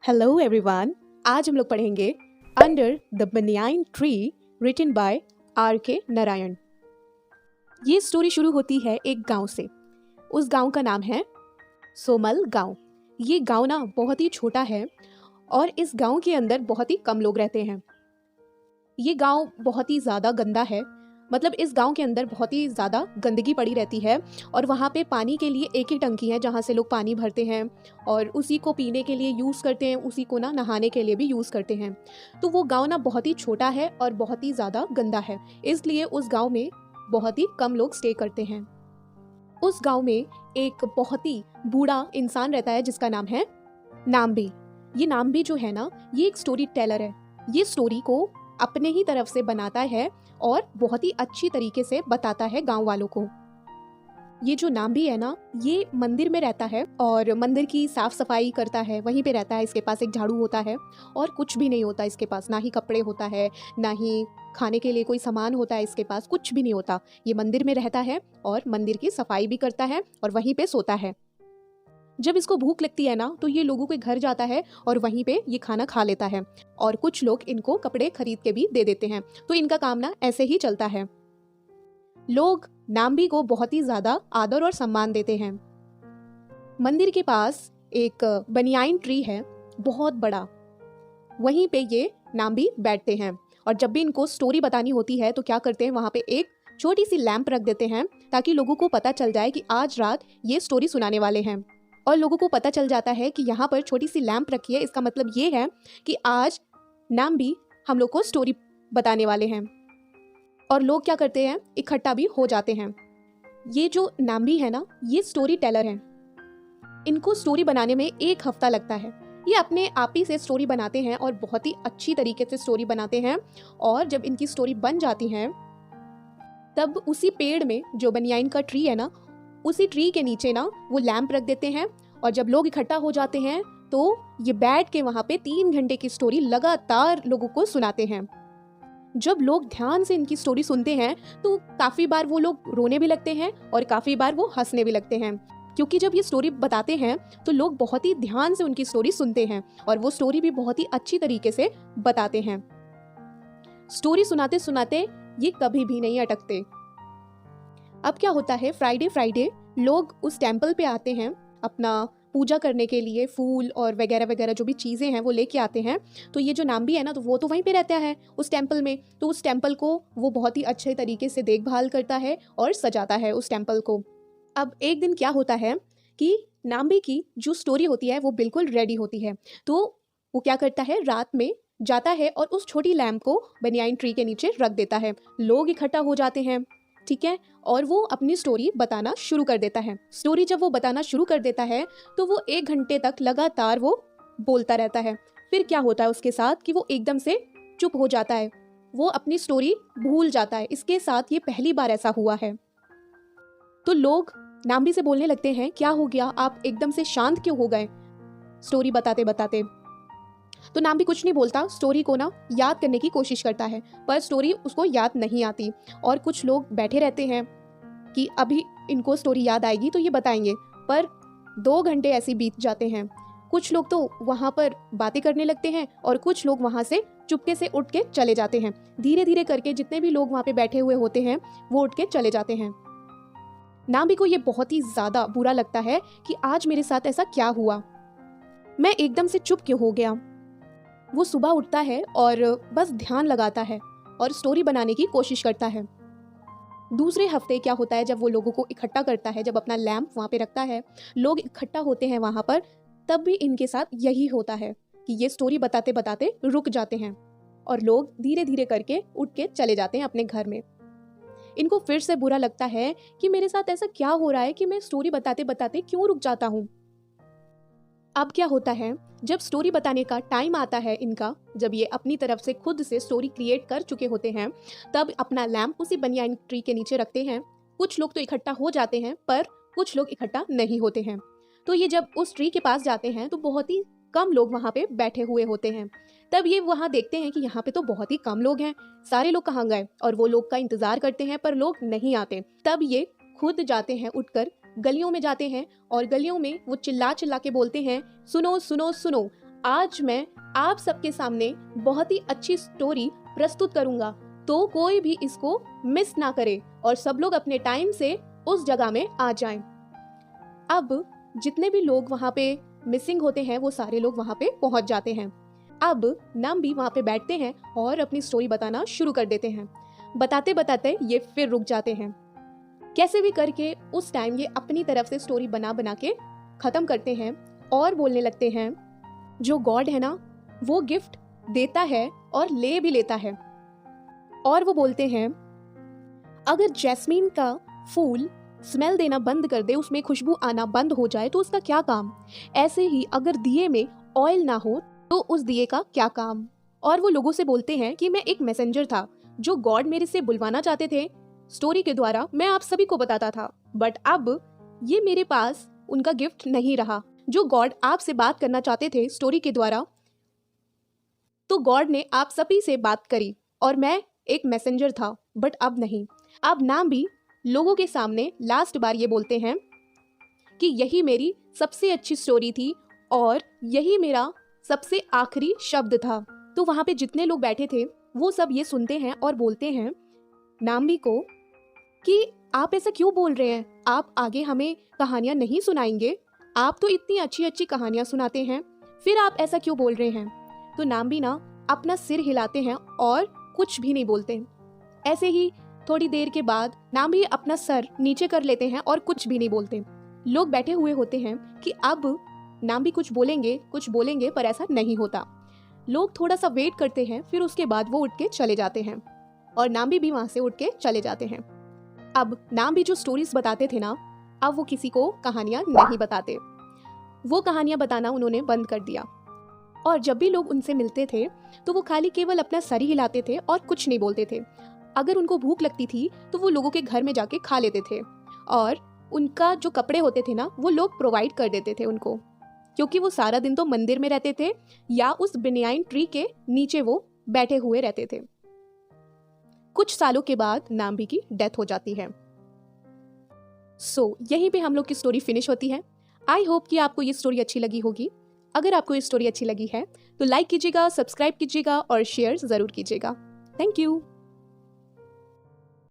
Hello everyone. आज हम लोग पढ़ेंगे under the banyan tree written by R.K. Narayan. ये स्टोरी शुरू होती है एक गांव से। उस गांव का नाम है सोमल गांव। ये गांव ना बहुत ही छोटा है और इस गांव के अंदर बहुत ही कम लोग रहते हैं। ये गांव बहुत ही ज़्यादा गंदा है, मतलब इस गांव के अंदर बहुत ही ज़्यादा गंदगी पड़ी रहती है और वहाँ पे पानी के लिए एक ही टंकी है जहाँ से लोग पानी भरते हैं और उसी को पीने के लिए यूज़ करते हैं, उसी को ना नहाने के लिए भी यूज़ करते हैं। तो वो गांव ना बहुत ही छोटा है और बहुत ही ज़्यादा गंदा है, इसलिए उस गांव में बहुत ही कम लोग स्टे करते हैं। उस गांव में एक बहुत ही बूढ़ा इंसान रहता है जिसका नाम है नाम्बी। ये नाम्बी जो है ना, ये एक स्टोरी टेलर है। ये स्टोरी को अपने ही तरफ से बनाता है और बहुत ही अच्छी तरीके से बताता है गांव वालों को। ये जो नाम्बी है ना, ये मंदिर में रहता है और मंदिर की साफ सफाई करता है, वहीं पे रहता है। इसके पास एक झाड़ू होता है और कुछ भी नहीं होता इसके पास, ना ही कपड़े होता है, ना ही खाने के लिए कोई सामान होता है, इसके पास कुछ भी नहीं होता। ये मंदिर में रहता है और मंदिर की सफाई भी करता है और वहीं पे सोता है। जब इसको भूख लगती है ना, तो ये लोगों के घर जाता है और वहीं पे ये खाना खा लेता है और कुछ लोग इनको कपड़े खरीद के भी दे देते हैं। तो इनका काम ना ऐसे ही चलता है। लोग नाम्बी को बहुत ही ज्यादा आदर और सम्मान देते हैं। मंदिर के पास एक बनियाइन ट्री है, बहुत बड़ा। वहीं पे ये नाम्बी बैठते हैं और जब भी इनको स्टोरी बतानी होती है तो क्या करते हैं, वहाँ पे एक छोटी सी लैंप रख देते हैं ताकि लोगों को पता चल जाए कि आज रात ये स्टोरी सुनाने वाले हैं। और लोगों को पता चल जाता है कि यहाँ पर छोटी सी लैंप रखी है, इसका मतलब ये है कि आज नाम्बी हम लोग को स्टोरी बताने वाले हैं। और लोग क्या करते हैं, इकट्ठा भी हो जाते हैं। ये जो नाम्बी है ना, ये स्टोरी टेलर हैं। इनको स्टोरी बनाने में 1 हफ्ता लगता है। ये अपने आप ही से स्टोरी बनाते हैं और बहुत ही अच्छी तरीके से स्टोरी बनाते हैं। और जब इनकी स्टोरी बन जाती है तब उसी पेड़ में, जो बनियाइन का ट्री है ना, उसी ट्री के नीचे ना वो लैंप रख देते हैं और जब लोग इकट्ठा हो जाते हैं तो ये बैठ के वहाँ पे 3 घंटे की स्टोरी लगातार लोगों को सुनाते हैं। जब लोग ध्यान से इनकी स्टोरी सुनते हैं तो काफ़ी बार वो लोग रोने भी लगते हैं और काफ़ी बार वो हंसने भी लगते हैं, क्योंकि जब ये स्टोरी बताते हैं तो लोग बहुत ही ध्यान से उनकी स्टोरी सुनते हैं और वो स्टोरी भी बहुत ही अच्छी तरीके से बताते हैं। स्टोरी सुनाते सुनाते ये कभी भी नहीं अटकते। अब क्या होता है, फ्राइडे लोग उस टेम्पल पे आते हैं अपना पूजा करने के लिए। फूल और वगैरह वगैरह जो भी चीज़ें हैं वो लेके आते हैं। तो ये जो नाम्बी है ना, तो वो तो वहीं पे रहता है उस टेम्पल में। तो उस टेम्पल को वो बहुत ही अच्छे तरीके से देखभाल करता है और सजाता है उस टेम्पल को। अब एक दिन क्या होता है कि नाम्बी की जो स्टोरी होती है वो बिल्कुल रेडी होती है। तो वो क्या करता है, रात में जाता है और उस छोटी लैम्प को बनियाइन ट्री के नीचे रख देता है। लोग इकट्ठा हो जाते हैं, ठीक है, और वो अपनी स्टोरी बताना शुरू कर देता है। स्टोरी जब वो बताना शुरू कर देता है तो वो 1 घंटे तक लगातार वो बोलता रहता है। फिर क्या होता है उसके साथ कि वो एकदम से चुप हो जाता है, वो अपनी स्टोरी भूल जाता है। इसके साथ ये पहली बार ऐसा हुआ है। तो लोग नाम्बी से बोलने लगते हैं, क्या हो गया, आप एकदम से शांत क्यों हो गए स्टोरी बताते बताते। तो नाम्बी कुछ नहीं बोलता, स्टोरी को ना याद करने की कोशिश करता है, पर स्टोरी उसको याद नहीं आती। और कुछ लोग बैठे रहते हैं कि अभी इनको स्टोरी याद आएगी तो ये बताएंगे, पर 2 घंटे ऐसे बीत जाते हैं। कुछ लोग तो वहाँ पर बातें करने लगते हैं और कुछ लोग वहाँ से चुपके से उठ के चले जाते हैं। धीरे धीरे करके जितने भी लोग वहाँ पे बैठे हुए होते हैं वो उठ के चले जाते हैं। नाम्बी को ये बहुत ही ज़्यादा बुरा लगता है कि आज मेरे साथ ऐसा क्या हुआ, मैं एकदम से चुप क्यों हो गया। वो सुबह उठता है और बस ध्यान लगाता है और स्टोरी बनाने की कोशिश करता है। दूसरे हफ्ते क्या होता है, जब वो लोगों को इकट्ठा करता है, जब अपना लैंप वहाँ पे रखता है, लोग इकट्ठा होते हैं वहाँ पर, तब भी इनके साथ यही होता है कि ये स्टोरी बताते बताते रुक जाते हैं और लोग धीरे धीरे करके उठ के चले जाते हैं अपने घर में। इनको फिर से बुरा लगता है कि मेरे साथ ऐसा क्या हो रहा है कि मैं स्टोरी बताते बताते क्यों रुक जाता हूँ। अब क्या होता है, जब स्टोरी बताने का टाइम आता है इनका, जब ये अपनी तरफ से खुद से स्टोरी क्रिएट कर चुके होते हैं, तब अपना लैंप उसी बनियाइन ट्री के नीचे रखते हैं। कुछ लोग तो इकट्ठा हो जाते हैं पर कुछ लोग इकट्ठा नहीं होते हैं। तो ये जब उस ट्री के पास जाते हैं तो बहुत ही कम लोग वहाँ पे बैठे हुए होते हैं। तब ये वहाँ देखते हैं कि यहाँ पे तो बहुत ही कम लोग हैं, सारे लोग कहाँ गए, और वो लोग का इंतजार करते हैं पर लोग नहीं आते। तब ये खुद जाते हैं, उठकर गलियों में जाते हैं और गलियों में वो चिल्ला चिल्ला के बोलते हैं, सुनो सुनो सुनो, आज मैं आप सबके सामने बहुत ही अच्छी स्टोरी प्रस्तुत करूंगा, तो कोई भी इसको मिस ना करे और सब लोग अपने टाइम से उस जगह में आ जाएं। अब जितने भी लोग वहाँ पे मिसिंग होते हैं वो सारे लोग वहाँ पे पहुँच जाते हैं। अब नाम्बी वहाँ पे बैठते हैं और अपनी स्टोरी बताना शुरू कर देते हैं। बताते बताते ये फिर रुक जाते हैं। कैसे भी करके उस टाइम ये अपनी तरफ से स्टोरी बना बना के ख़त्म करते हैं और बोलने लगते हैं, जो गॉड है ना वो गिफ्ट देता है और ले भी लेता है। और वो बोलते हैं, अगर जैस्मीन का फूल स्मेल देना बंद कर दे, उसमें खुशबू आना बंद हो जाए तो उसका क्या काम। ऐसे ही अगर दिए में ऑयल ना हो तो उस दिए का क्या काम। और वो लोगों से बोलते हैं कि मैं एक मैसेंजर था, जो गॉड मेरे से बुलवाना चाहते थे स्टोरी के द्वारा, मैं आप सभी को बताता था, बट अब ये मेरे पास उनका गिफ्ट नहीं रहा। जो गॉड आपसे बात करना चाहते थे स्टोरी के द्वारा, तो गॉड ने आप सभी से बात करी और मैं एक मैसेंजर था, बट अब नहीं। अब नाम्बी लोगों के सामने लास्ट बार ये बोलते हैं कि यही मेरी सबसे अच्छी स्टोरी थी और यही मेरा सबसे आखिरी शब्द था। तो वहाँ पे जितने लोग बैठे थे वो सब ये सुनते हैं और बोलते हैं नाम्बी को कि आप ऐसा क्यों बोल रहे हैं, आप आगे हमें कहानियाँ नहीं सुनाएंगे, आप तो इतनी अच्छी अच्छी कहानियाँ सुनाते हैं, फिर आप ऐसा क्यों बोल रहे हैं। तो नाम्बी ना अपना सिर हिलाते हैं और कुछ भी नहीं बोलते। ऐसे ही थोड़ी देर के बाद नाम्बी अपना सर नीचे कर लेते हैं और कुछ भी नहीं बोलते। लोग बैठे हुए होते हैं कि अब नाम्बी कुछ बोलेंगे, पर ऐसा नहीं होता। लोग थोड़ा सा वेट करते हैं, फिर उसके बाद वो उठ के चले जाते हैं और नाम्बी भी वहाँ से उठ के चले जाते हैं। अब नाम्बी जो स्टोरीज बताते थे ना, अब वो किसी को कहानियाँ नहीं बताते। वो कहानियाँ बताना उन्होंने बंद कर दिया। और जब भी लोग उनसे मिलते थे तो वो खाली केवल अपना सर ही हिलाते थे और कुछ नहीं बोलते थे। अगर उनको भूख लगती थी तो वो लोगों के घर में जाके खा लेते थे और उनका जो कपड़े होते थे ना वो लोग प्रोवाइड कर देते थे उनको, क्योंकि वो सारा दिन तो मंदिर में रहते थे या उस बेनियाइन ट्री के नीचे वो बैठे हुए रहते थे। कुछ सालों के बाद नाम्बी की डेथ हो जाती है। यहीं पे हम लोग की स्टोरी फिनिश होती है। आई होप कि आपको ये स्टोरी अच्छी लगी होगी। अगर आपको ये स्टोरी अच्छी लगी है तो लाइक कीजिएगा, सब्सक्राइब कीजिएगा और शेयर ज़रूर कीजिएगा। Thank you.